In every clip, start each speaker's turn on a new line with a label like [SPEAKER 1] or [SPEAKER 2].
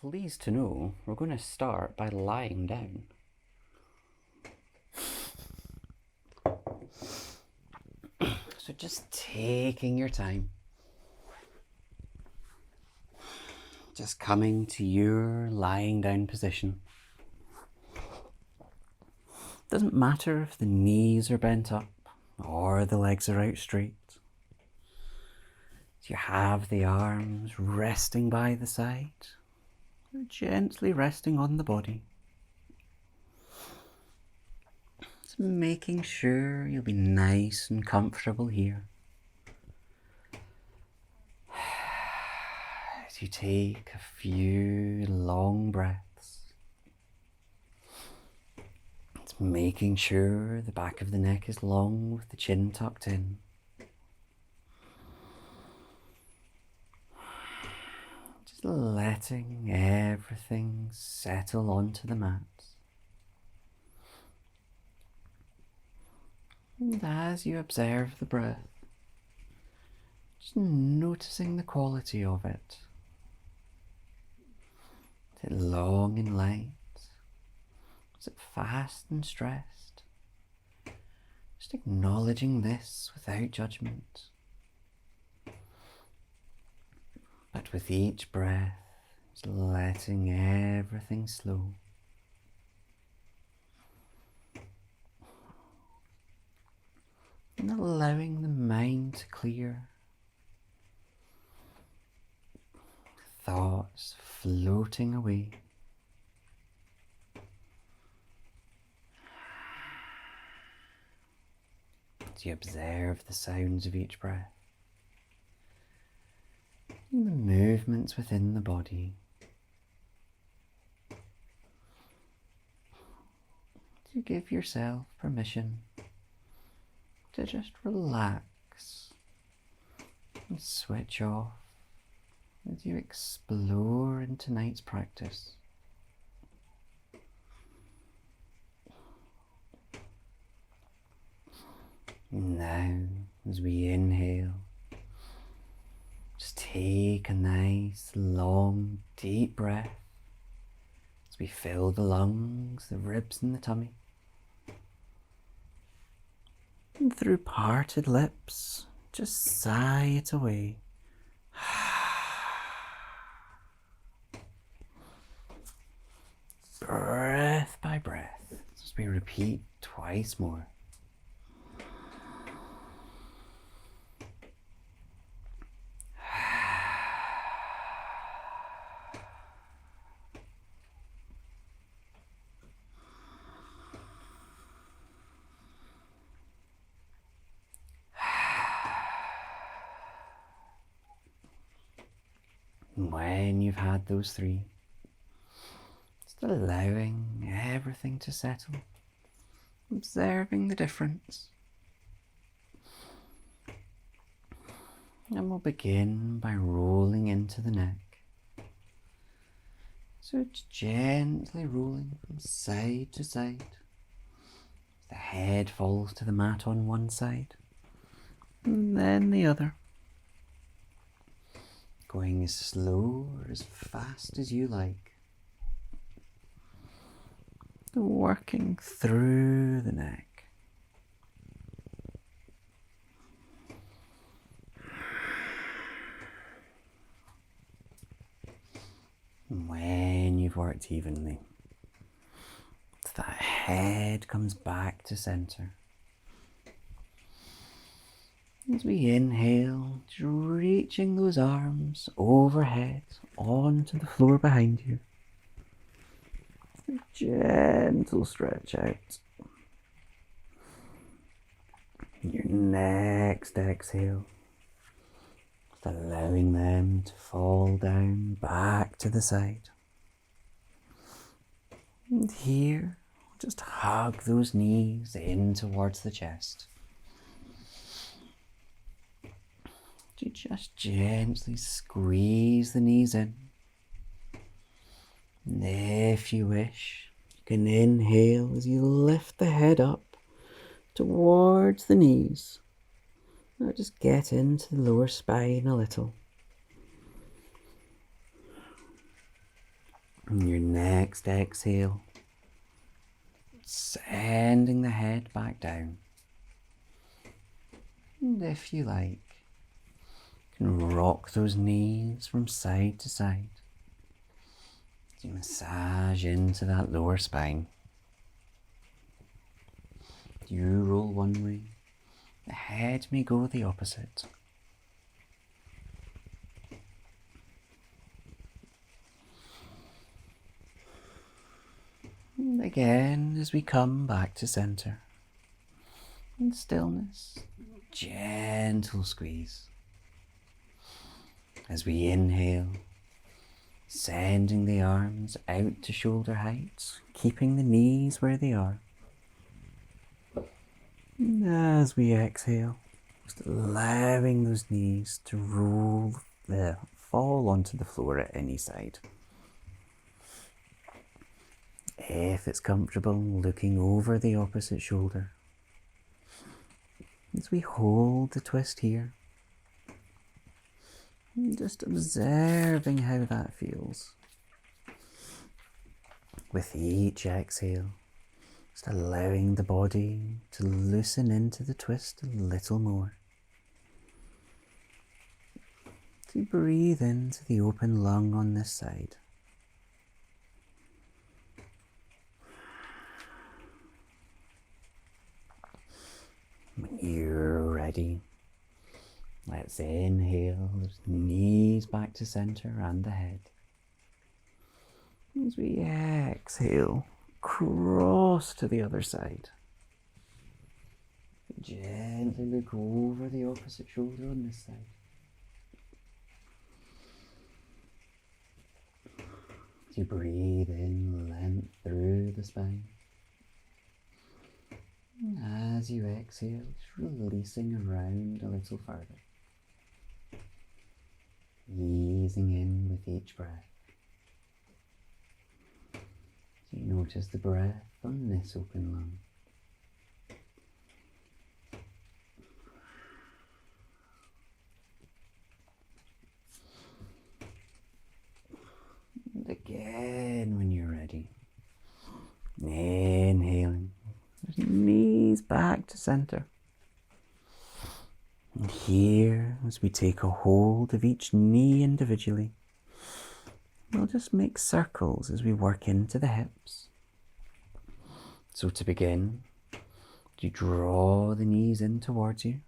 [SPEAKER 1] pleased to know we're going to start by lying down. So just taking your time. Just coming to your lying down position. Doesn't matter if the knees are bent up or the legs are out straight. You have the arms resting by the side, or gently resting on the body. Just making sure you'll be nice and comfortable here. As you take a few long breaths, it's making sure the back of the neck is long with the chin tucked in. Just letting everything settle onto the mat. And as you observe the breath, just noticing the quality of it. Is it long and light? Is it fast and stressed? Just acknowledging this without judgment. But with each breath, just letting everything slow. And allowing the mind to clear. Thoughts floating away. As you observe the sounds of each breath. And the movements within the body. To give yourself permission to just relax and switch off as you explore in tonight's practice. Now, as we inhale, just take a nice, long, deep breath as we fill the lungs, the ribs and the tummy. And through parted lips, just sigh it away. Breath by breath, as we repeat twice more. When you've had those three, just allowing everything to settle, observing the difference. And we'll begin by rolling into the neck. So it's gently rolling from side to side. The head falls to the mat on one side, and then the other. Going as slow or as fast as you like. Working through the neck. And when you've worked evenly, that head comes back to center. As we inhale, just reaching those arms overhead onto the floor behind you. A gentle stretch out. Your next exhale, just allowing them to fall down back to the side. And here, just hug those knees in towards the chest. You just gently squeeze the knees in. And if you wish, you can inhale as you lift the head up towards the knees. Now just get into the lower spine a little. And your next exhale, sending the head back down. And if you like, you can rock those knees from side to side. As you massage into that lower spine. You roll one way, the head may go the opposite. And again, as we come back to center, in stillness, gentle squeeze. As we inhale, sending the arms out to shoulder height, keeping the knees where they are. And as we exhale, just allowing those knees to fall onto the floor at any side. If it's comfortable, looking over the opposite shoulder. As we hold the twist here, and just observing how that feels. With each exhale, just allowing the body to loosen into the twist a little more. To breathe into the open lung on this side. When you're ready, let's inhale, those knees back to center and the head. As we exhale, cross to the other side. Gently look over the opposite shoulder on this side. As you breathe in length through the spine. As you exhale, just releasing around a little further. Easing in with each breath. So you notice the breath on this open lung. And again, when you're ready, inhaling. Knees back to center. And here, as we take a hold of each knee individually, we'll just make circles as we work into the hips. So to begin, you draw the knees in towards you,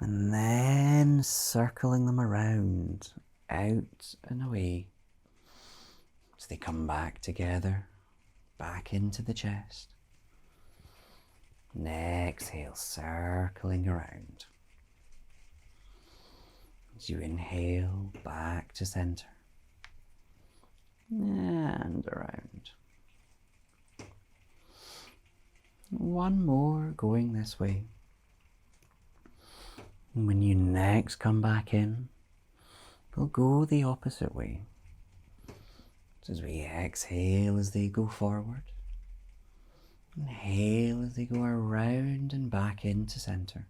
[SPEAKER 1] and then circling them around, out and away, so they come back together, back into the chest. And exhale, circling around. As you inhale, back to center. And around. One more going this way. And when you next come back in, we'll go the opposite way. So as we exhale as they go forward. Inhale as they go around and back into center.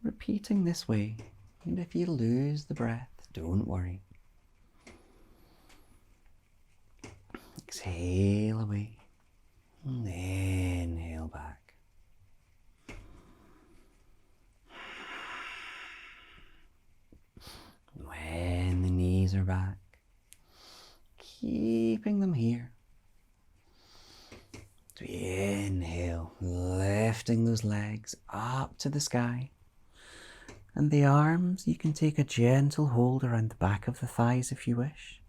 [SPEAKER 1] Repeating this way, and if you lose the breath, don't worry. Exhale away, and inhale back. When the knees are back, keeping them here. So inhale, lifting those legs up to the sky. And the arms, you can take a gentle hold around the back of the thighs if you wish.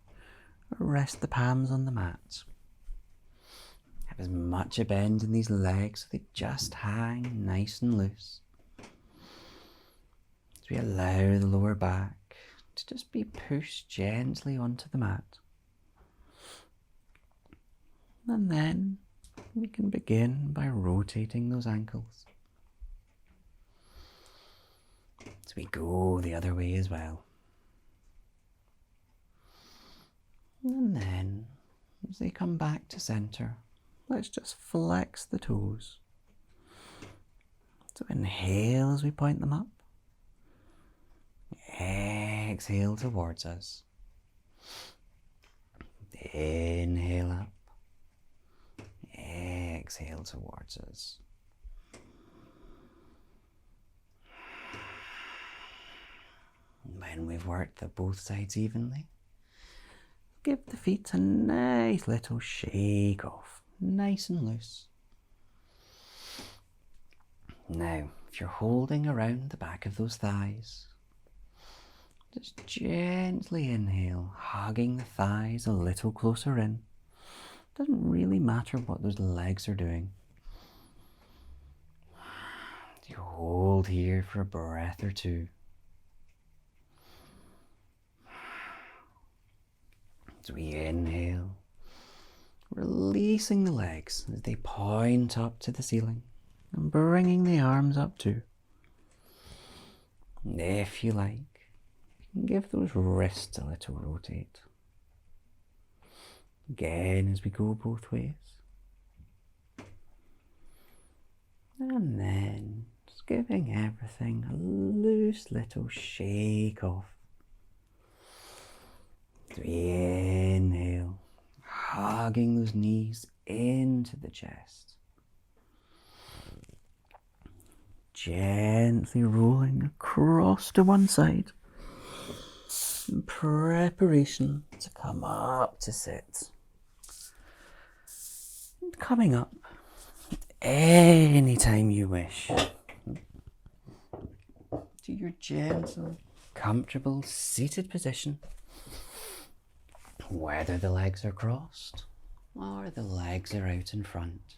[SPEAKER 1] Or rest the palms on the mat. Have as much a bend in these legs so they just hang nice and loose. As we allow the lower back to just be pushed gently onto the mat. And then we can begin by rotating those ankles. So we go the other way as well. And then, as they come back to center, let's just flex the toes. So inhale as we point them up. Exhale towards us. Inhale up. Exhale towards us. When we've worked the both sides evenly, give the feet a nice little shake off, nice and loose. Now, if you're holding around the back of those thighs, just gently inhale, hugging the thighs a little closer in. Doesn't really matter what those legs are doing. You hold here for a breath or two. As we inhale, releasing the legs as they point up to the ceiling and bringing the arms up too. And if you like, you can give those wrists a little rotate. Again as we go both ways. And then just giving everything a loose little shake off. As we inhale, hugging those knees into the chest. Gently rolling across to one side in preparation to come up to sit. And coming up anytime you wish to your gentle, comfortable seated position, whether the legs are crossed or the legs are out in front.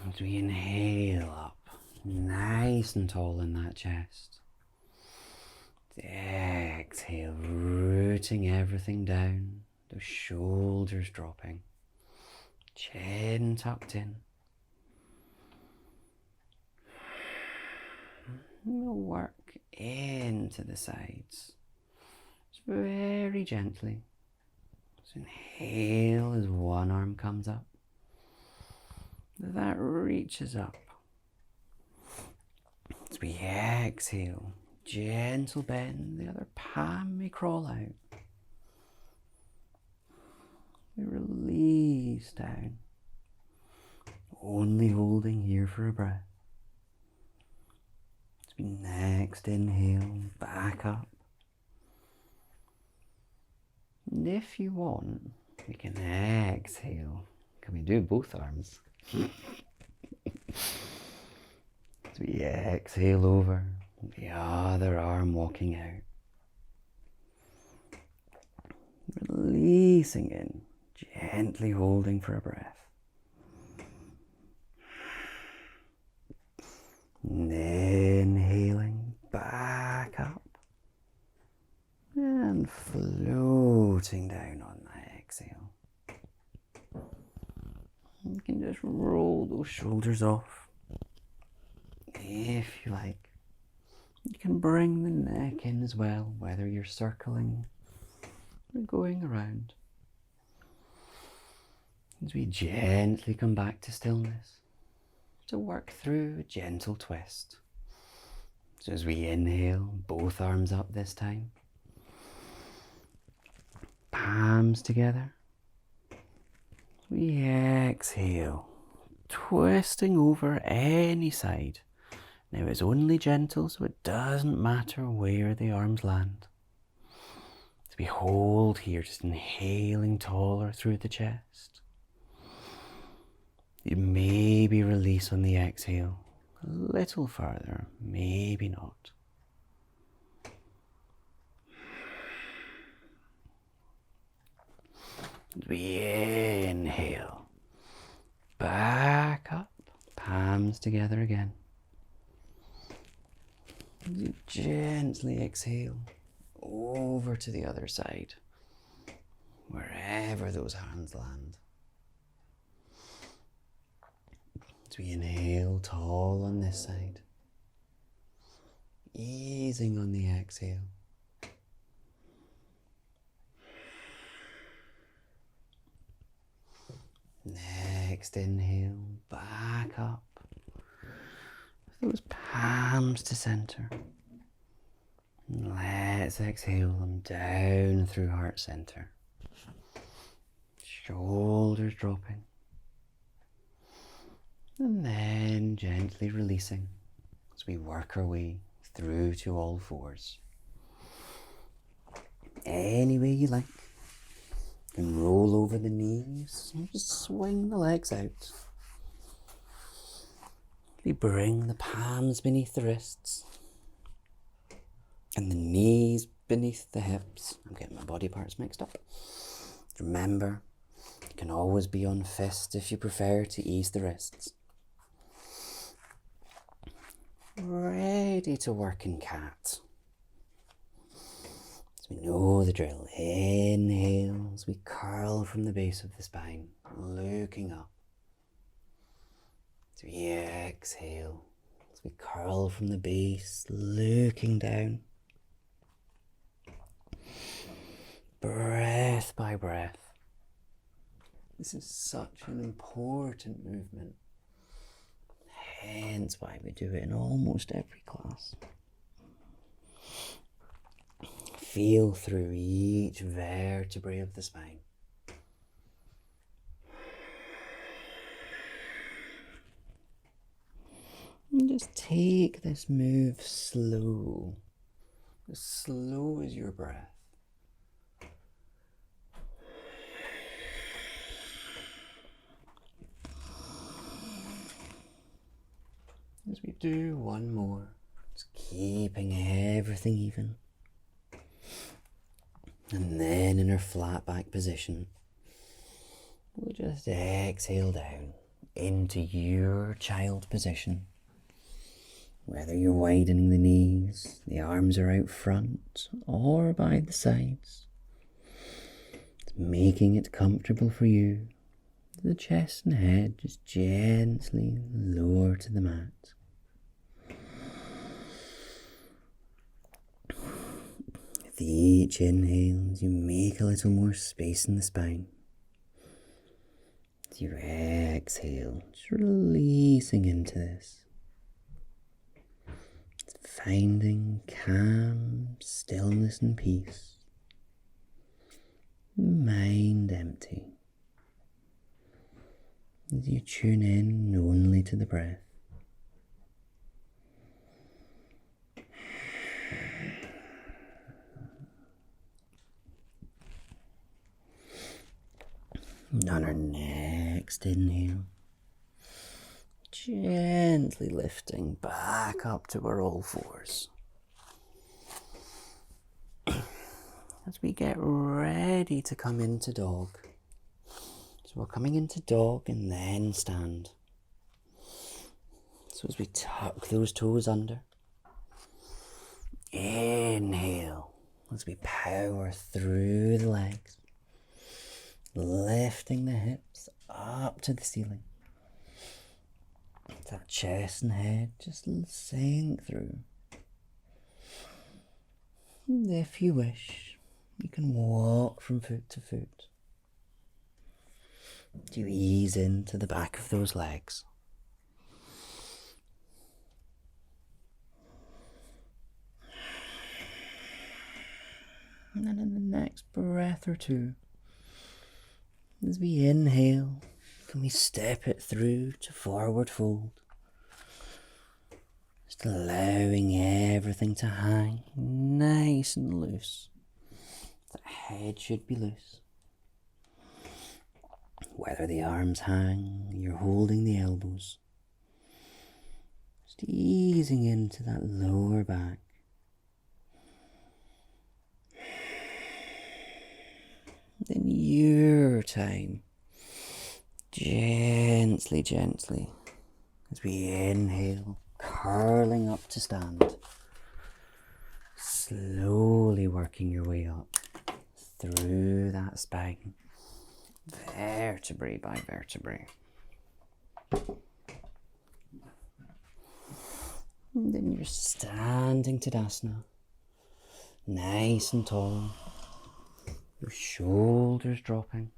[SPEAKER 1] As we inhale up, nice and tall in that chest. Exhale, rooting everything down, the shoulders dropping, chin tucked in. We'll work into the sides, just very gently. So inhale as one arm comes up. That reaches up. As we exhale, gentle bend, the other palm may crawl out. We release down, only holding here for a breath. As we next inhale, back up. And if you want, we can exhale. Can we do both arms? As we exhale over, the other arm walking out. Releasing in, gently holding for a breath. And inhaling back up and floating down on the exhale. You can just roll those shoulders off if you like. You can bring the neck in as well, whether you're circling or going around. As we gently come back to stillness, to work through a gentle twist. So as we inhale, both arms up this time. Palms together. We exhale, twisting over any side. Now it's only gentle, so it doesn't matter where the arms land. As we hold here, just inhaling taller through the chest. You maybe release on the exhale a little further, maybe not. We inhale, back up, palms together again. You gently exhale over to the other side, wherever those hands land. As we inhale tall on this side, easing on the exhale. Next inhale, back up, with those palms to center. Let's exhale them down through heart center. Shoulders dropping. And then gently releasing as we work our way through to all fours. Any way you like. You can roll over the knees and just swing the legs out. We bring the palms beneath the wrists and the knees beneath the hips. I'm getting my body parts mixed up. Remember, you can always be on fist if you prefer to ease the wrists. Ready to work in cat. As we know the drill, inhale as we curl from the base of the spine, looking up. As we exhale as we curl from the base, looking down. Breath by breath. This is such an important movement. Hence why we do it in almost every class. Feel through each vertebrae of the spine. And just take this move slow. As slow as your breath. As we do one more, just keeping everything even. And then in our flat back position, we'll just exhale down into your child position. Whether you're widening the knees, the arms are out front or by the sides. It's making it comfortable for you. The chest and head just gently lower to the mat. With each inhale, you make a little more space in the spine. As you exhale, just releasing into this. It's finding calm, stillness and peace. Mind empty. As you tune in only to the breath. On our next inhale, gently lifting back up to our all fours. As we get ready to come into dog. So we're coming into dog and then stand. So as we tuck those toes under, inhale as we power through the legs. Lifting the hips up to the ceiling. That chest and head just sink through. And if you wish, you can walk from foot to foot. You ease into the back of those legs. And then in the next breath or two, as we inhale, can we step it through to forward fold? Just allowing everything to hang nice and loose. The head should be loose. Whether the arms hang, you're holding the elbows. Just easing into that lower back. In your time, gently, as we inhale, curling up to stand, slowly working your way up through that spine, vertebrae by vertebrae. And then you're standing Tadasana, nice and tall. Your shoulders dropping,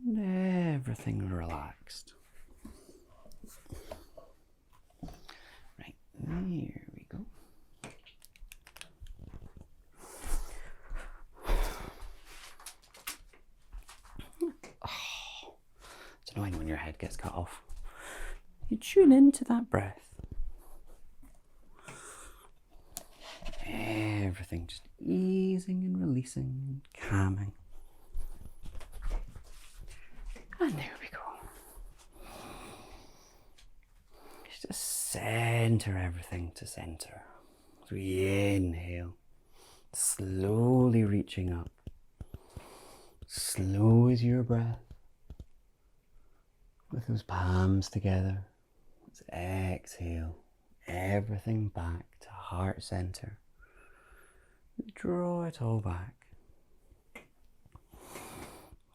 [SPEAKER 1] and everything relaxed. Right, there we go. when your head gets cut off, you tune into that breath. Everything just easing and releasing, calming. And there we go. Just center everything to center. As we inhale, slowly reaching up. Slow as your breath. With those palms together. Let's exhale everything back to heart center. Draw it all back.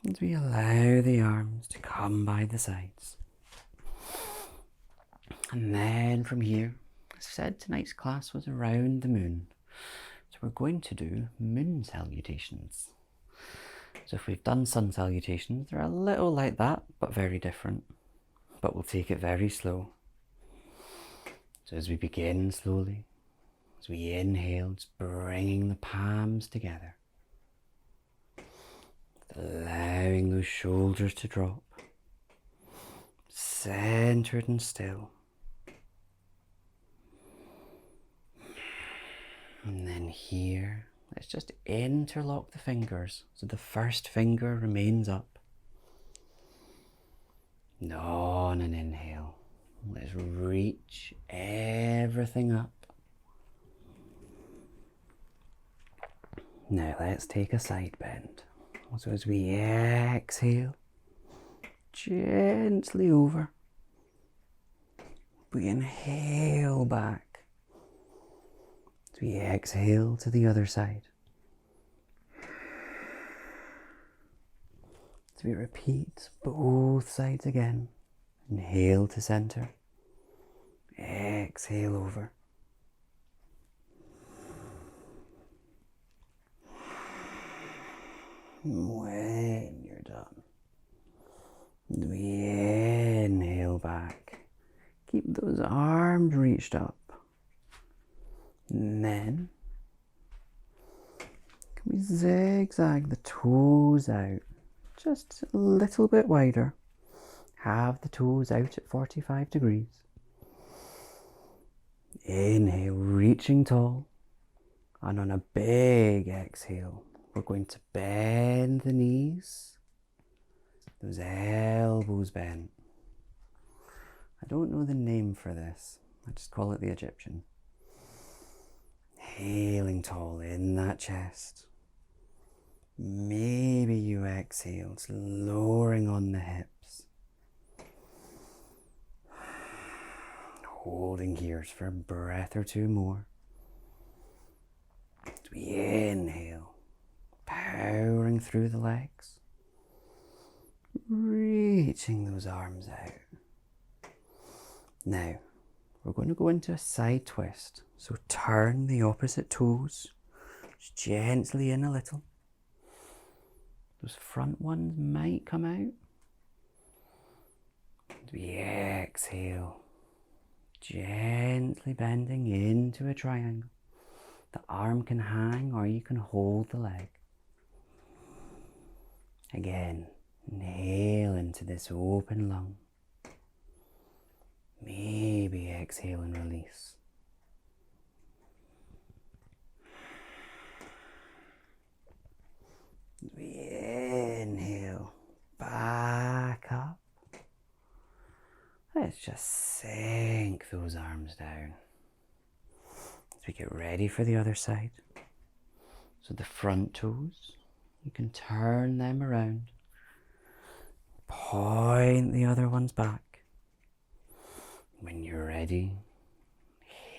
[SPEAKER 1] As we allow the arms to come by the sides. And then from here, as I said, tonight's class was around the moon. So we're going to do moon salutations. So if we've done sun salutations, they're a little like that, but very different. But we'll take it very slow. So as we begin slowly, as we inhale, just bringing the palms together. Allowing those shoulders to drop. Centered and still. And then here, let's just interlock the fingers. So the first finger remains up. And on an inhale, let's reach everything up. Now let's take a side bend. So as we exhale, gently over, we inhale back. As we exhale to the other side. As we repeat both sides again, inhale to center, exhale over. When you're done, we inhale back. Keep those arms reached up. And then, can we zigzag the toes out just a little bit wider? Have the toes out at 45 degrees. Inhale, reaching tall. And on a big exhale, we're going to bend the knees, those elbows bent. I don't know the name for this. I just call it the Egyptian. Inhaling tall in that chest. Maybe you exhale, just lowering on the hips. Holding here for a breath or two more. As we inhale. Powering through the legs, reaching those arms out. Now, we're going to go into a side twist. So turn the opposite toes, just gently in a little. Those front ones might come out. As we exhale, gently bending into a triangle. The arm can hang or you can hold the leg. Again, inhale into this open lung. Maybe exhale and release. We inhale, back up. Let's just sink those arms down. As we get ready for the other side. So the front toes, you can turn them around. Point the other ones back. When you're ready,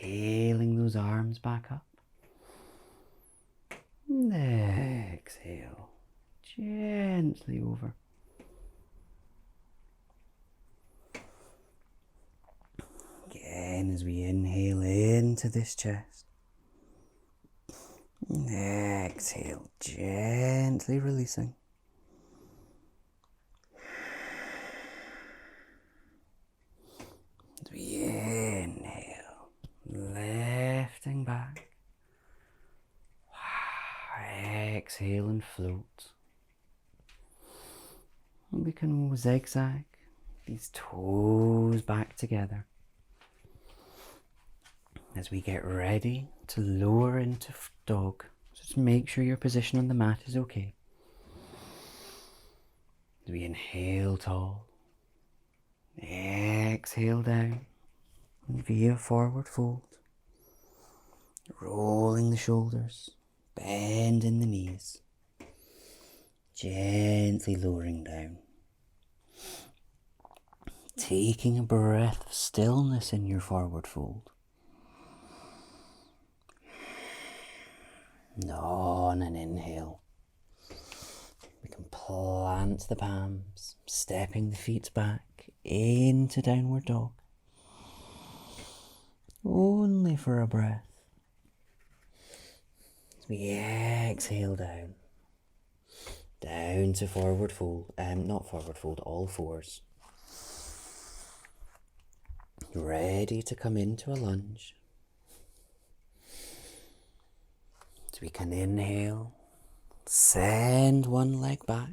[SPEAKER 1] inhaling those arms back up. And exhale, gently over. Again, as we inhale into this chest. And exhale, gently releasing. As we inhale, lifting back. Exhale and float. And we can zigzag these toes back together as we get ready to lower into dog. Just make sure your position on the mat is okay. As we inhale tall, exhale down, and via forward fold, rolling the shoulders, bending the knees, gently lowering down. Taking a breath of stillness in your forward fold. And on an inhale, we can plant the palms, stepping the feet back into downward dog. Only for a breath. As we exhale down, down to forward fold, not forward fold, all fours. Ready to come into a lunge. So we can inhale, send one leg back.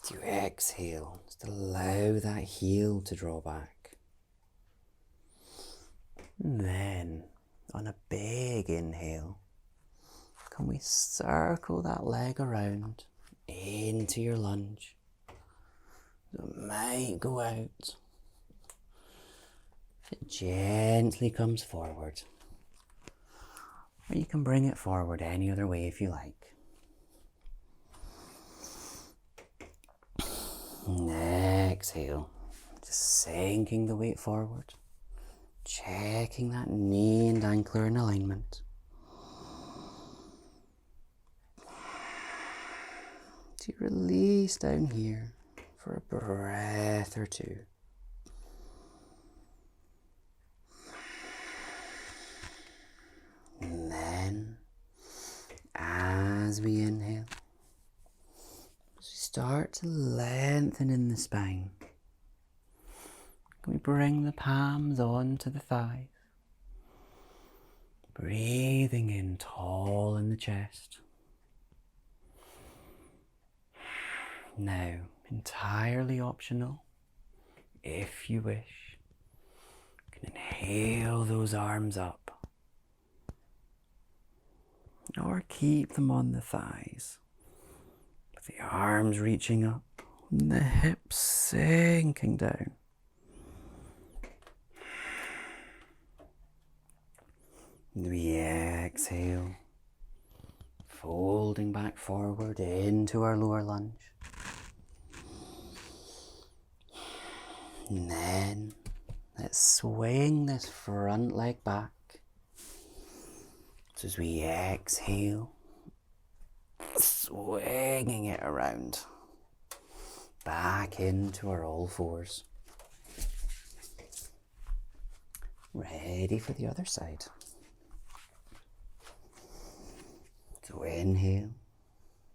[SPEAKER 1] To exhale, just allow that heel to draw back. And then, on a big inhale, can we circle that leg around into your lunge? So it might go out. It gently comes forward. Or you can bring it forward any other way if you like. And exhale, just sinking the weight forward, checking that knee and ankle are in alignment. To release down here for a breath or two. And then, as we inhale, start to lengthen in the spine. Can we bring the palms onto the thighs? Breathing in tall in the chest. Now, entirely optional, if you wish, you can inhale those arms up. Or keep them on the thighs, with the arms reaching up and the hips sinking down. And we exhale, folding back forward into our lower lunge. And then let's swing this front leg back. So as we exhale, swinging it around, back into our all fours. Ready for the other side. So inhale,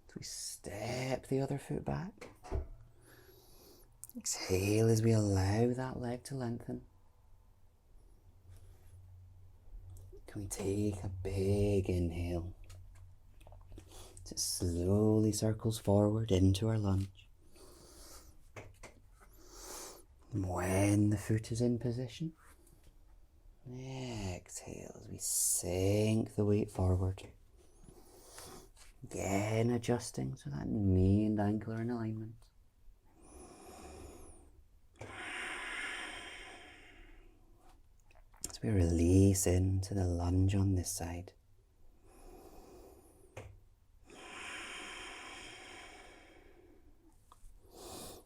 [SPEAKER 1] so we step the other foot back. Exhale as we allow that leg to lengthen. Can we take a big inhale? It slowly circles forward into our lunge. And when the foot is in position, exhale as we sink the weight forward. Again adjusting so that knee and ankle are in alignment. As we release into the lunge on this side.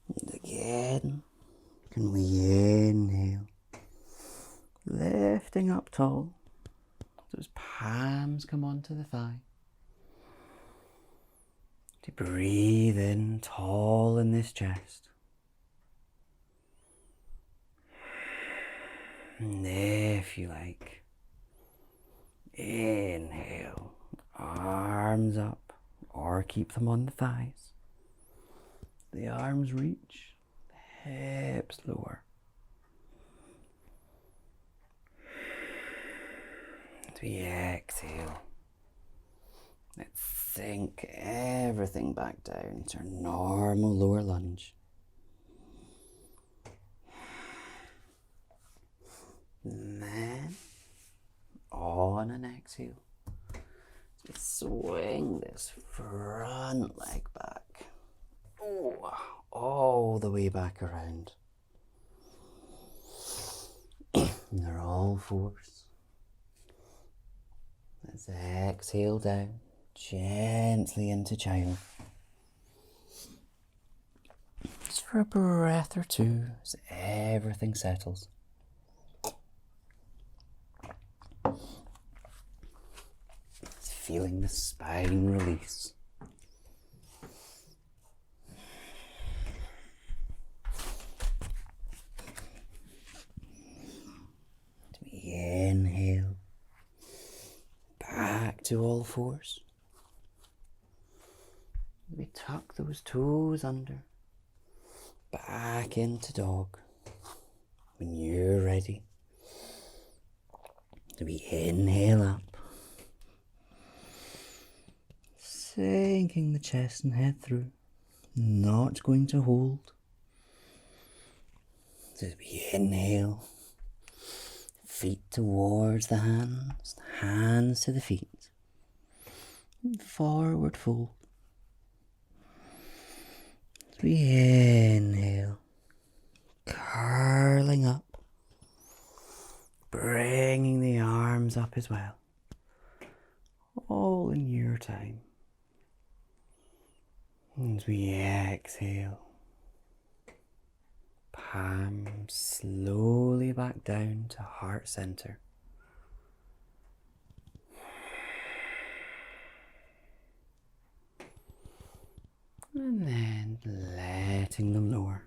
[SPEAKER 1] And again, can we inhale, lifting up tall, those palms come onto the thigh. To breathe in tall in this chest. And if you like, inhale, arms up, or keep them on the thighs. The arms reach, the hips lower. As we exhale, let's sink everything back down to our normal lower lunge. exhale, swing this front leg back. Oh, all the way back around. And they're all fours. Let's exhale down, gently into child. Just for a breath or two as everything settles. Just feeling the spine release. We inhale back to all fours. We tuck those toes under, back into dog. When you're ready, we inhale up, sinking the chest and head through, not going to hold. So we inhale, feet towards the hands to the feet, and forward fold. So we inhale, curling up, bringing the arms up as well, all in your time. As we exhale, palms slowly back down to heart center. And then letting them lower.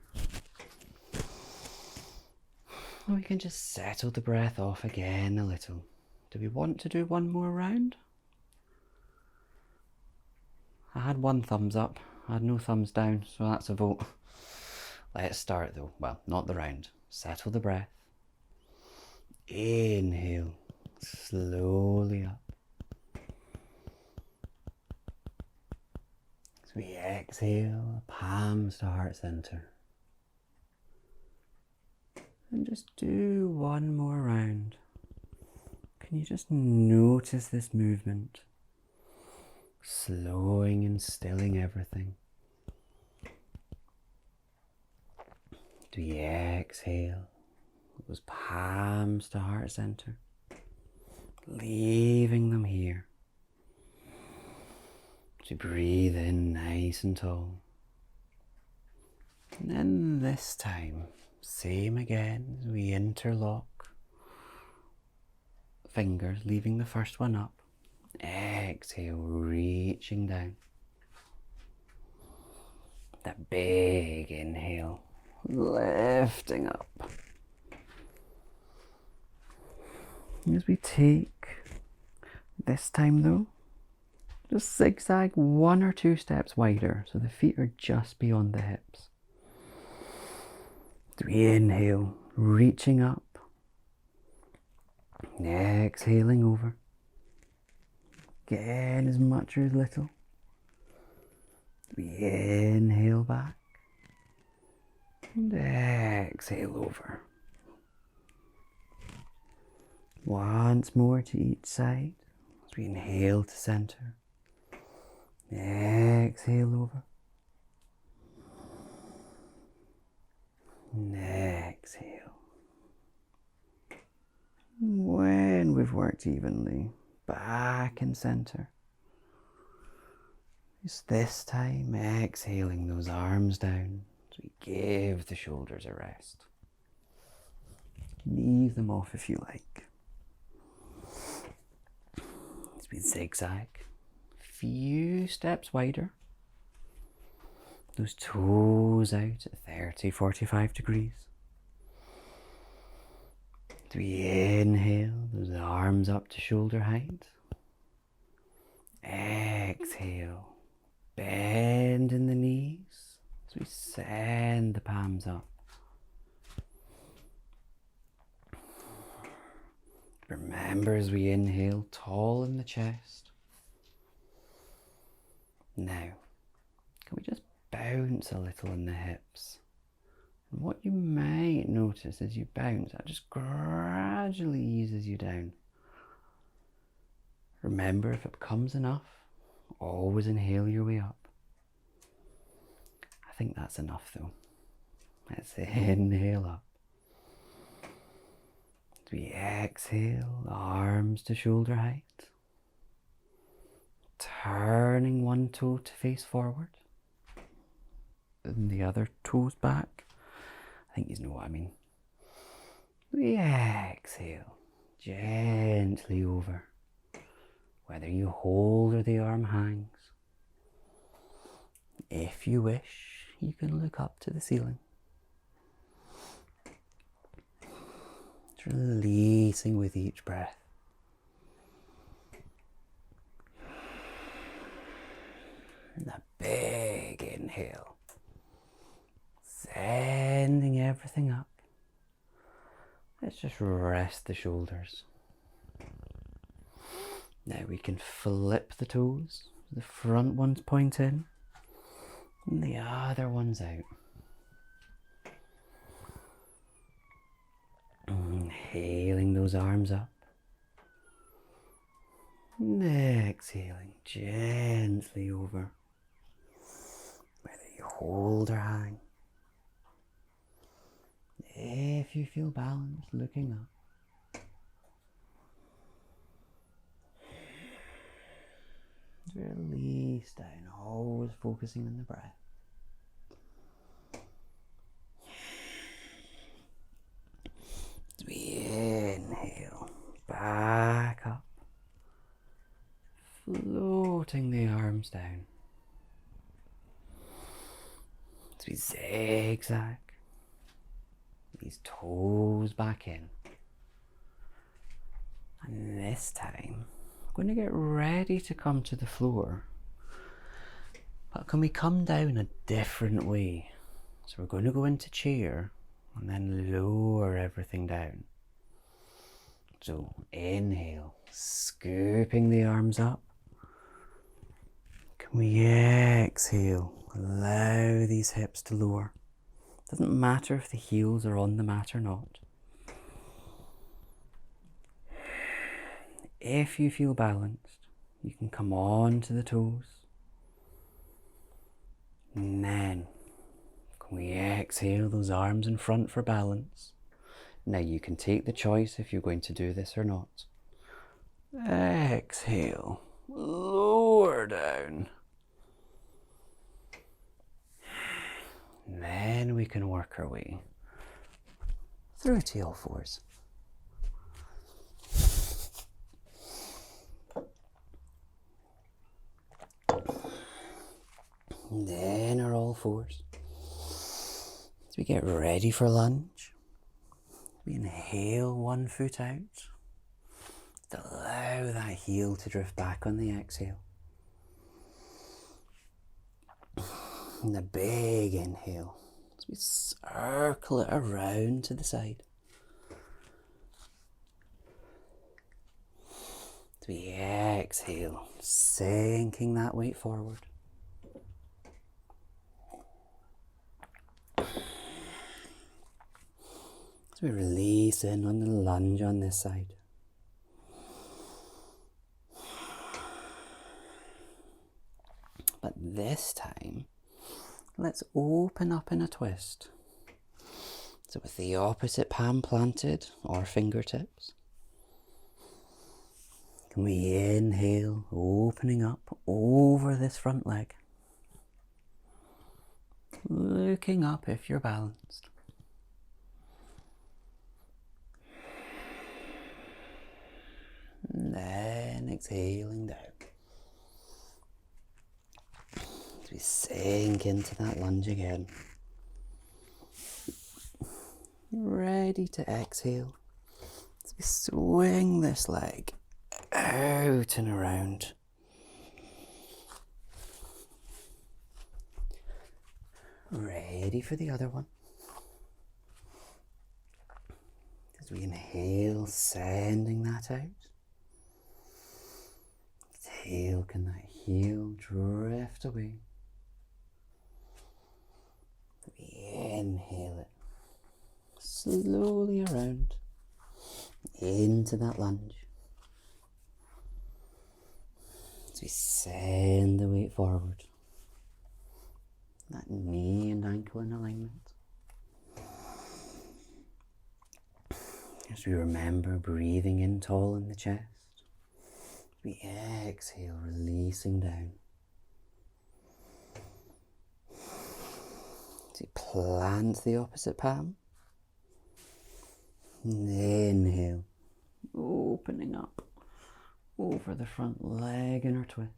[SPEAKER 1] And we can just settle the breath off again a little. Do we want to do one more round? I had one thumbs up, I had no thumbs down, so that's a vote. Let's start though. Well, not the round. Settle the breath. Inhale, slowly up. As we exhale, palms to heart center. And just do one more round. Can you just notice this movement? Slowing and stilling everything. Do we exhale, those palms to heart center, leaving them here. So breathe in nice and tall. And then this time, same again, as we interlock fingers, leaving the first one up. Exhale, reaching down. That big inhale, lifting up. As we take, this time though, just zigzag 1 or 2 steps wider so the feet are just beyond the hips. So we inhale, reaching up. Exhaling over. Again, as much or as little. We inhale back. And exhale over. Once more to each side. As we inhale to center. Exhale over. And exhale. When we've worked evenly, back in center. Just this time, exhaling those arms down as we give the shoulders a rest. Leave them off if you like. As we zigzag, few steps wider. Those toes out at 30-45 degrees. As we inhale, those arms up to shoulder height. Exhale, bend in the knees as we send the palms up. Remember, as we inhale, tall in the chest. Now, can we just bounce a little in the hips? And what you might notice as you bounce, that just gradually eases you down. Remember, if it becomes enough, always inhale your way up. I think that's enough though. Let's inhale up. As we exhale, arms to shoulder height. Turning one toe to face forward. And the other toes back. I think you know what I mean. We exhale gently over. Whether you hold or the arm hangs. If you wish, you can look up to the ceiling. It's releasing with each breath. And a big inhale. Sending everything up. Let's just rest the shoulders. Now we can flip the toes. The front ones point in and the other ones out. Inhaling those arms up. And exhaling gently over. Whether you hold or hang. If you feel balanced, looking up. Release down, always focusing on the breath. As we inhale, back up. Floating the arms down. As we zigzag. These toes back in. And this time, I'm going to get ready to come to the floor. But can we come down a different way? So we're going to go into chair and then lower everything down. So inhale, scooping the arms up. Can we exhale, allow these hips to lower. Doesn't matter if the heels are on the mat or not. If you feel balanced, you can come on to the toes. And then, can we exhale those arms in front for balance? Now you can take the choice if you're going to do this or not. Exhale, lower down. And then we can work our way through to all fours. And then are all fours. As we get ready for lunge, we inhale one foot out. To allow that heel to drift back on the exhale. And a big inhale as we circle it around to the side. As we exhale, sinking that weight forward. As we release in on the lunge on this side. But this time, let's open up in a twist. So with the opposite palm planted or fingertips. Can we inhale, opening up over this front leg. Looking up if you're balanced. And then exhaling down. As we sink into that lunge again. Ready to exhale. As we swing this leg out and around. Ready for the other one. As we inhale, sending that out. Exhale, can that heel drift away? We inhale it slowly around into that lunge. As we send the weight forward, that knee and ankle in alignment. As we remember breathing in tall in the chest, we exhale, releasing down. As we plant the opposite palm, and inhale, opening up over the front leg in our twist.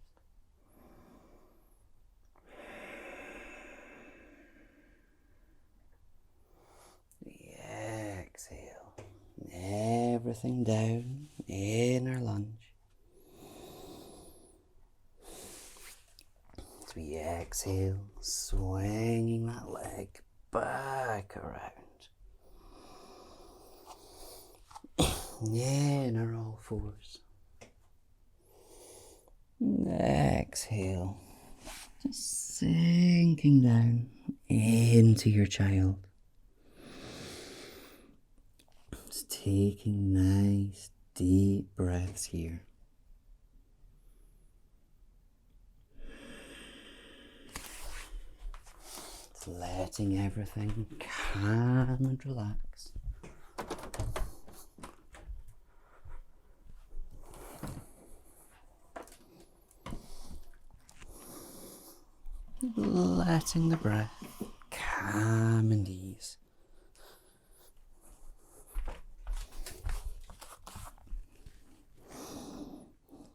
[SPEAKER 1] We exhale, everything down in our lunge. As we exhale, swinging that leg back around. In our all fours. Exhale, just sinking down into your child. Just taking nice deep breaths here. Just letting everything calm and relax. Letting the breath calm and ease.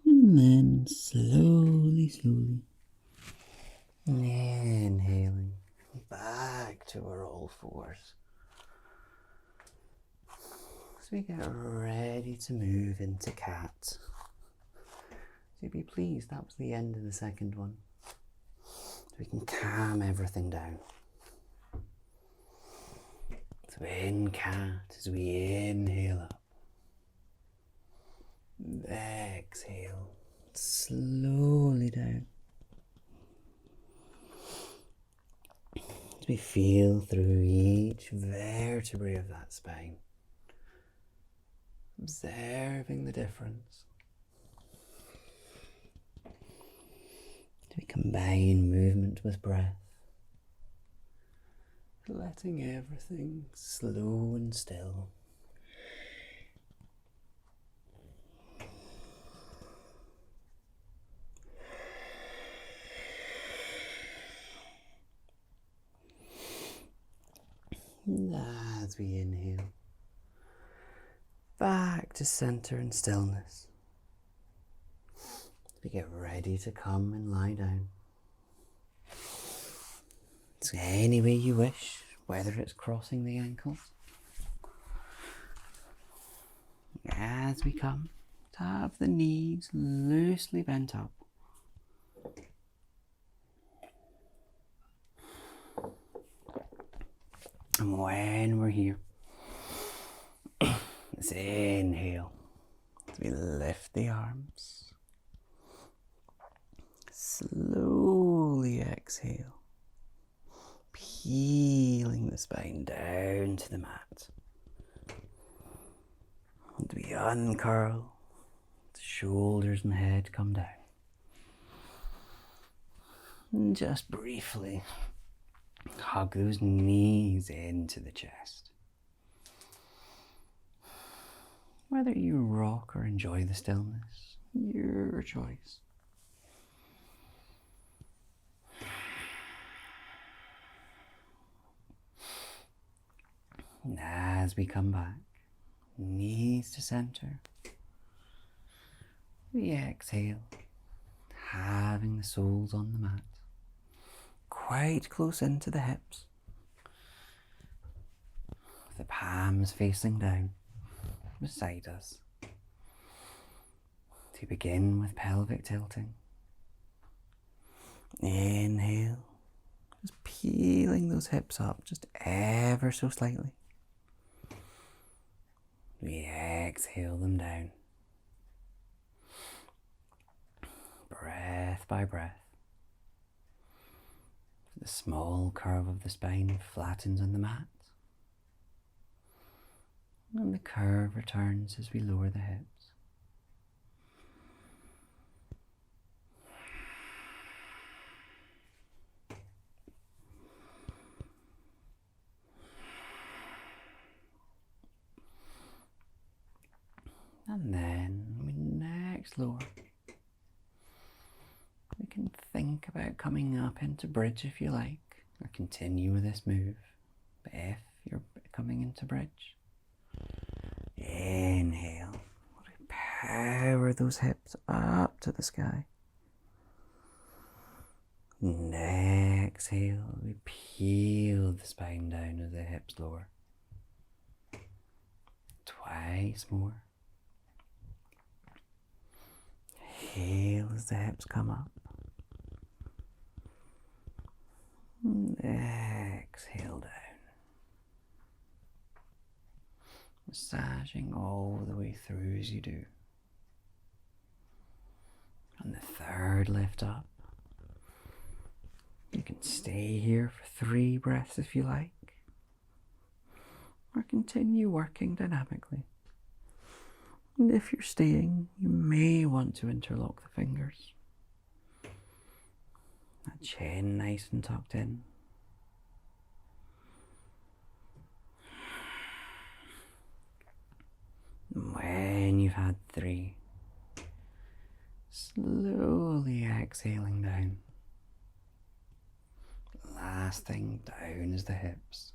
[SPEAKER 1] And then slowly inhaling back to our all fours. As we get ready to move into cat. So be pleased, that was the end of the second one. So we can calm everything down. So in cat as we inhale up. Exhale slowly down. As we feel through each vertebrae of that spine. Observing the difference. As we combine movement with breath. Letting everything slow and still. And as we inhale, back to center and stillness. As we get ready to come and lie down. So any way you wish, whether it's crossing the ankles. As we come, to have the knees loosely bent up. And when we're here, let's inhale. As we lift the arms. Slowly exhale. Peeling the spine down to the mat. And we uncurl. The shoulders and head come down. And just briefly hug those knees into the chest. Whether you rock or enjoy the stillness, your choice. And as we come back, knees to center, we exhale, having the soles on the mat, quite close into the hips, with the palms facing down beside us. To begin with pelvic tilting. Inhale, just peeling those hips up just ever so slightly. We exhale them down. Breath by breath. The small curve of the spine flattens on the mat. And the curve returns as we lower the hips. And then we next lower. We can think about coming up into bridge if you like, or continue with this move if you're coming into bridge. Inhale. Power those hips up to the sky. Exhale, we peel the spine down as the hips lower. Twice more. Inhale as the hips come up. Exhale down. Massaging all the way through as you do. On the third lift up, you can stay here for 3 breaths if you like, or continue working dynamically. And if you're staying, you may want to interlock the fingers. That chin nice and tucked in. When you've had 3, slowly exhaling down. Last thing down is the hips.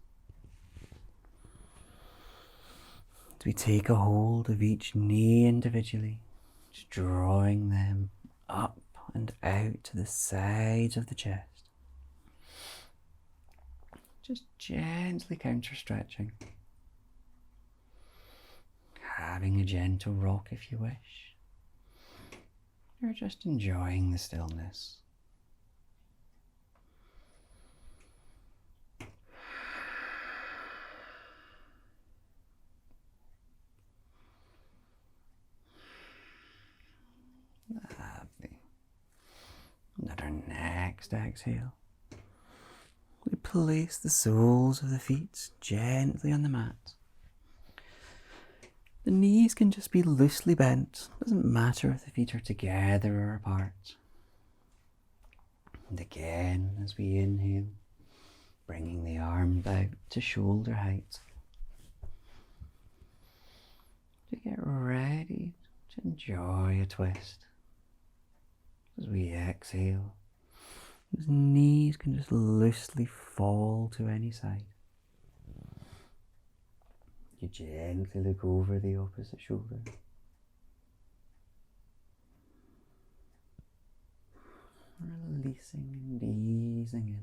[SPEAKER 1] As we take a hold of each knee individually, just drawing them up and out to the sides of the chest. Just gently counter stretching. Having a gentle rock if you wish, or just enjoying the stillness. Lovely. And at our next exhale, we place the soles of the feet gently on the mat. The knees can just be loosely bent. Doesn't matter if the feet are together or apart. And again, as we inhale, bringing the arms out to shoulder height. To get ready to enjoy a twist. As we exhale, those knees can just loosely fall to any side. You gently look over the opposite shoulder. Releasing and easing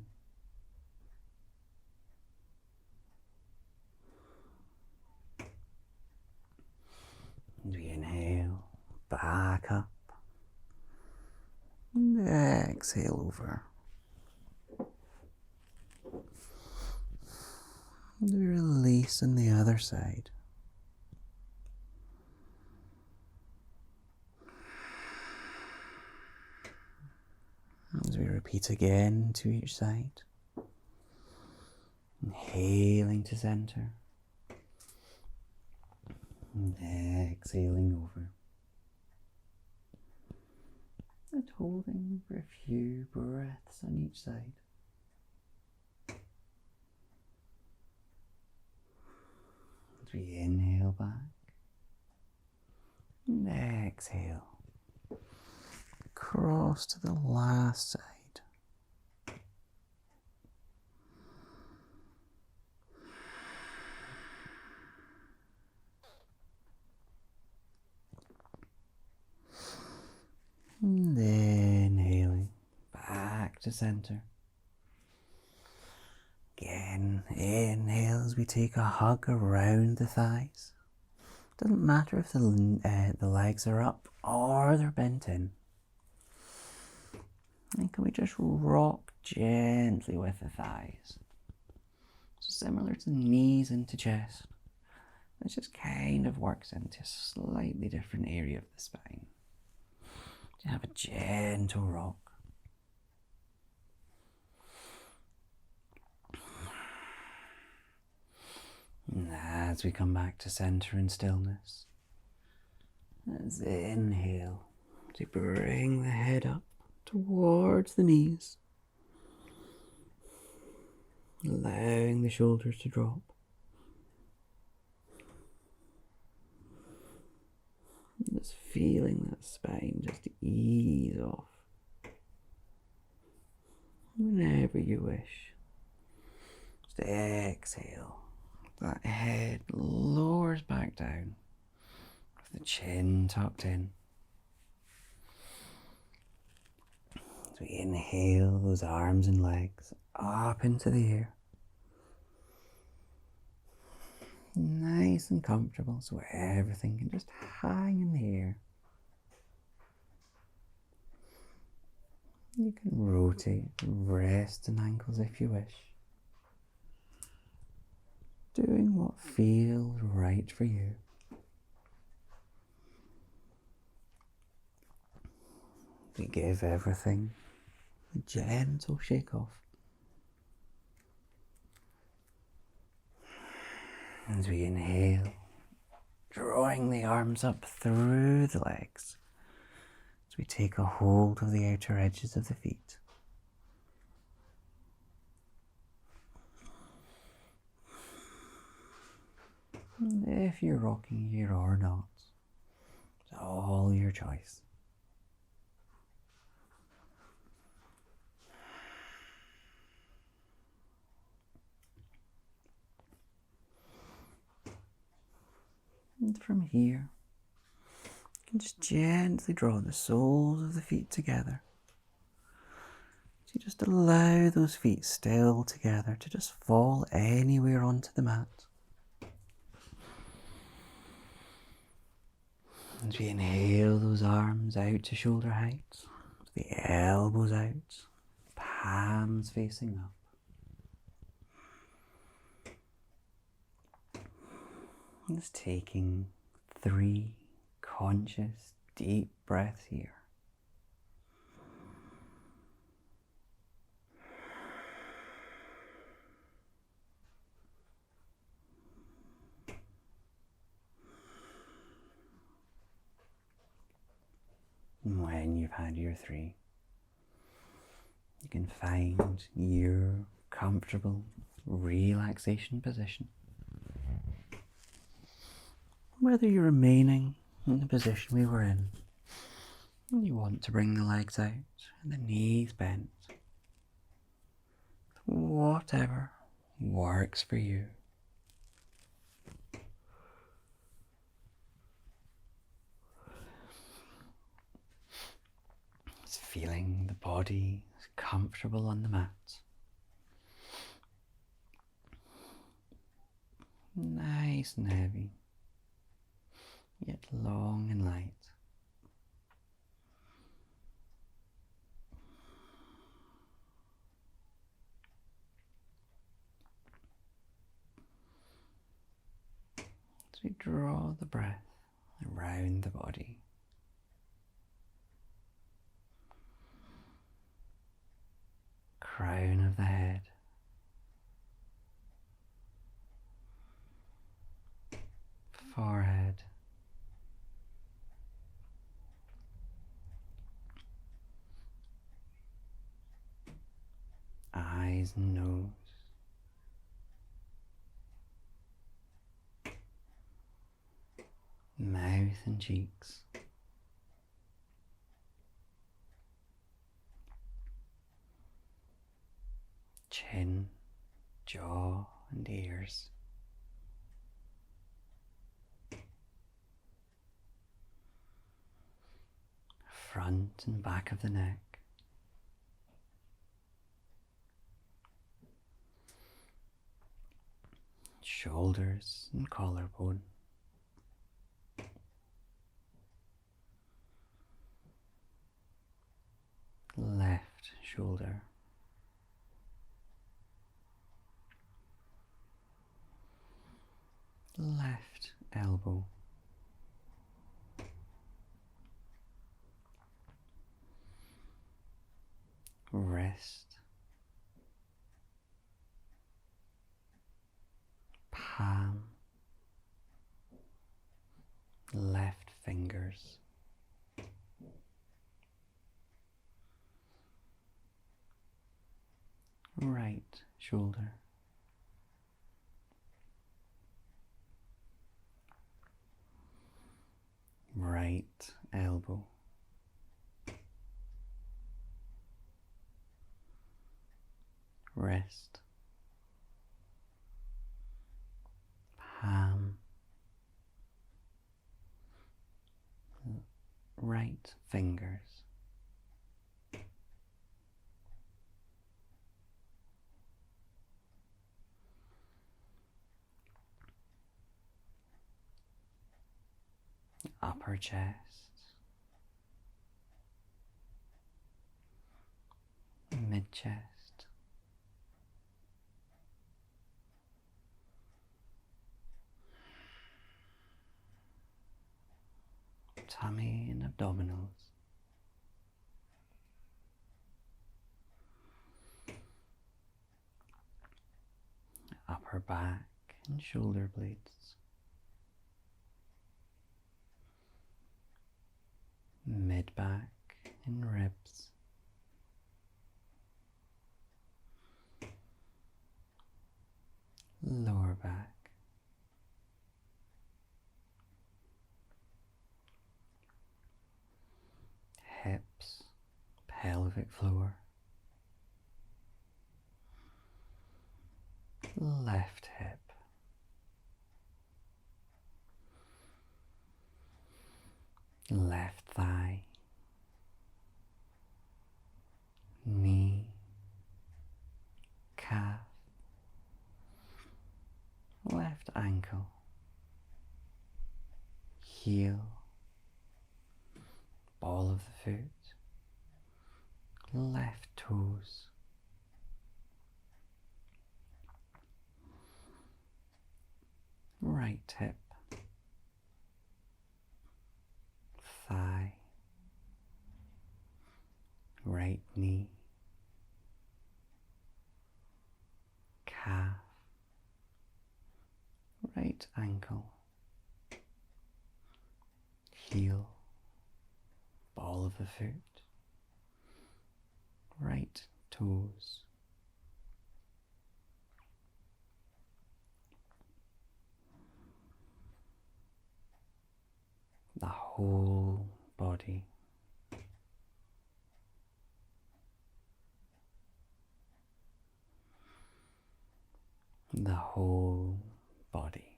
[SPEAKER 1] in. And we inhale, back up. And exhale over. And release on the other side. As we repeat again to each side. Inhaling to center. And exhaling over. And holding for a few breaths on each side. As we inhale back. And exhale. Cross to the last side. And inhaling back to center. Again, inhale as we take a hug around the thighs. Doesn't matter if the legs are up or they're bent in. And can we just rock gently with the thighs? So similar to knees into chest. It just kind of works into a slightly different area of the spine. To have a gentle rock. And as we come back to center and stillness, let's inhale to bring the head up towards the knees, allowing the shoulders to drop. Just feeling that spine just ease off whenever you wish. Just exhale. That head lowers back down with the chin tucked in. As we inhale, those arms and legs up into the air. Nice and comfortable, so everything can just hang in the air. You can rotate wrists and ankles if you wish. Doing what feels right for you. We give everything a gentle shake off. As we inhale, drawing the arms up through the legs. As we take a hold of the outer edges of the feet. And if you're rocking here or not, it's all your choice. And from here, you can just gently draw the soles of the feet together. So you just allow those feet still together to just fall anywhere onto the mat. As we inhale, those arms out to shoulder height, the elbows out, palms facing up. Just taking 3 conscious, deep breaths here. And when you've had your 3, you can find your comfortable relaxation position. Whether you're remaining in the position we were in, and you want to bring the legs out and the knees bent, whatever works for you. Just feeling the body comfortable on the mat. Nice and heavy, yet long and light. As we draw the breath around the body. Crown of the head. Forehead. Eyes and nose. Mouth and cheeks. Chin, jaw and ears. Front and back of the neck. Shoulders and collarbone. Left shoulder. Left elbow. Wrist. Palm. Left fingers. Right shoulder. right elbow. Wrist, palm, right fingers, upper chest, mid chest, tummy and abdominals, upper back and shoulder blades, mid back and ribs, lower back, hips, pelvic floor, left hip, left thigh, knee, calf, left ankle, heel, ball of the foot, left toes, right hip, thigh, right knee, calf, right ankle, heel, ball of the foot, right toes, the whole body. The whole body.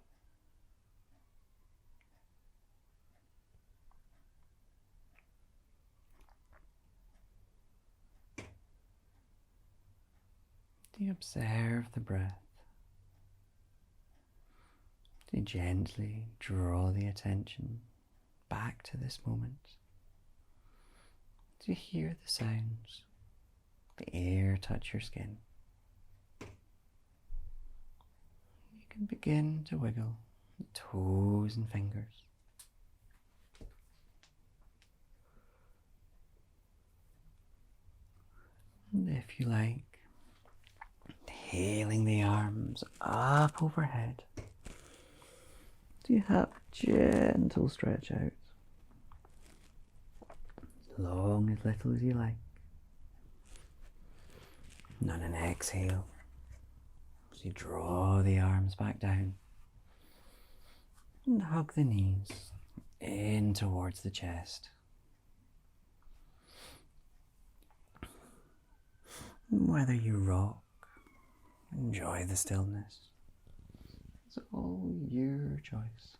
[SPEAKER 1] Do you observe the breath? Do you gently draw the attention back to this moment? Do you hear the sounds? The air touch your skin? You can begin to wiggle the toes and fingers. And if you like, inhaling the arms up overhead. Do you have gentle stretch out? As long, as little as you like. And on an exhale, as you draw the arms back down and hug the knees in towards the chest. Whether you rock, enjoy the stillness, it's all your choice.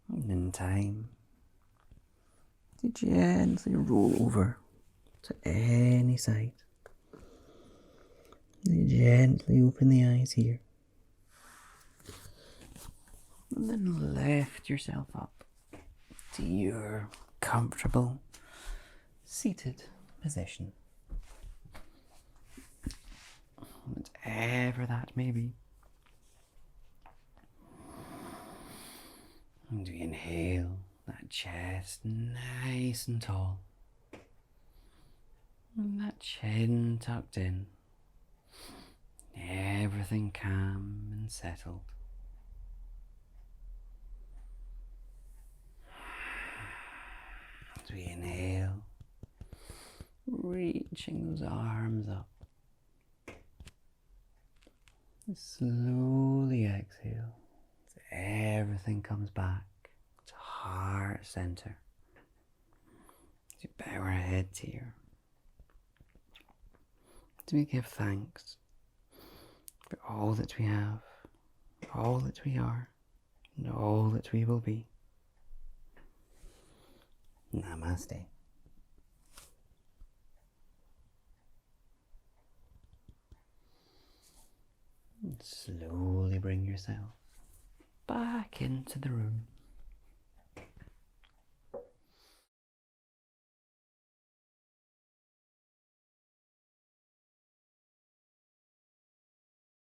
[SPEAKER 1] And in time, you gently roll over to any side. You gently open the eyes here. And then lift yourself up to your comfortable seated position. Whatever that may be. And we inhale, that chest nice and tall. And that chin tucked in. Everything calm and settled. As we inhale, reaching those arms up. Slowly exhale as everything comes back to heart center. As you bow our heads here, as we give thanks for all that we have, all that we are, and all that we will be. Namaste. And slowly bring yourself back into the room.